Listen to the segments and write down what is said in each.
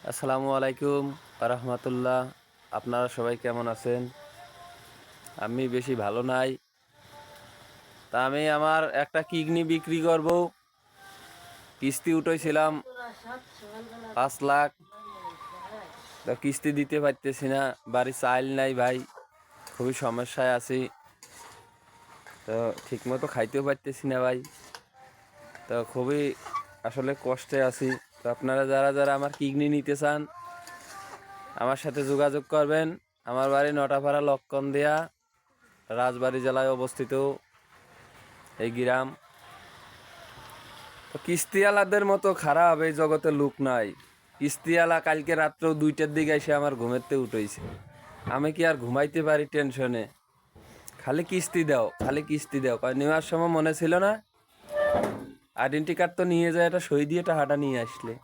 আসসালামু আলাইকুম রহমতুল্লাহ। আপনারা সবাই কেমন আছেন? আমি বেশি ভালো নাই। তা আমি আমার একটা কিডনি বিক্রি করব। কিস্তি উঠেছিলাম 5 লাখ। তা কিস্তি দিতে পারতেছি না, বাড়ি চাইল নাই ভাই, খুবই সমস্যায় আছি। তো ঠিকমতো খাইতেও পারতেছি না ভাই, তো খুবই আসলে কষ্টে আছি। তো আপনারা যারা যারা আমার কিডনি নিতে চান আমার সাথে যোগাযোগ করবেন। আমার বাড়ি নটাপাড়া লক্ষণদিয়া, রাজবাড়ী জেলায় অবস্থিত এই গ্রাম। তো কিস্তিওয়ালাদের মতো খারাপ এই জগতে লোক নাই। কিস্তিওয়ালা কালকে রাত্র 2টার দিকে এসে আমার ঘুমেতে উঠেছে। আমি কি আর ঘুমাইতে পারি টেনশনে? খালি কিস্তি দাও, খালি কিস্তি দাও। নেওয়ার সময় মনে ছিল না আইডেন্টি কার্ড তো নিয়ে যায়, এটা সই দিয়ে টাকাটা নিয়ে আসলে।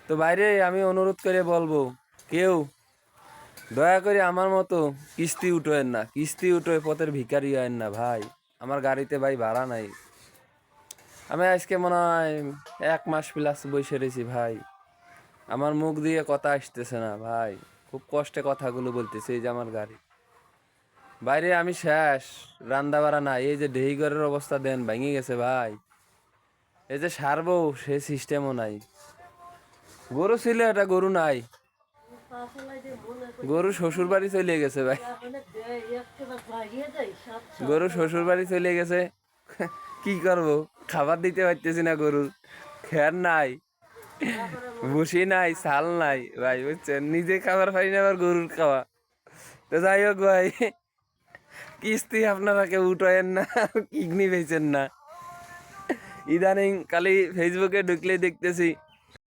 তো বাইরে আমি অনুরোধ করে বলবো, কেউ দয়া করে আমার মতো কিস্তি উঠোয়েন না, কিস্তি উঠোয় পথের ভিখারি হয় না ভাই। আমার গাড়িতে ভাই ভাড়া নাই। আমি আজকে মনে হয় 1 মাস প্লাস বসে রয়েছি ভাই, আমার মুখ দিয়ে কথা আসতেছে না ভাই। খুব কষ্টে কথাগুলো বলতেছে। এই যে আমার গাড়ি বাইরে, আমি শেষ। রান্দা বাড়া নাই, এই যে ডেহিঘরের অবস্থা দেন ভেঙে গেছে ভাই। এই যে সারবো সে সিস্টেমও নাই। গরু ছিল, এটা গরু নাই। গরু শ্বশুর বাড়ি চলে গেছে ভাই, গরু শ্বশুর বাড়ি চলে গেছে। কি করব, খাবার দিতে পারতেছি না গরুর, খের নাই, ভুসি নাই, ছাল নাই ভাই, বুঝছেন? নিজে খাবার পাই না, আবার গরুর খাওয়া। তো যাই হোক ভাই, কিস্তি আপনারা কেউ উঠায়েন না, কিডনি বেচেন না। ইদানিং খালি ফেসবুকে ঢুকলে দেখতেছি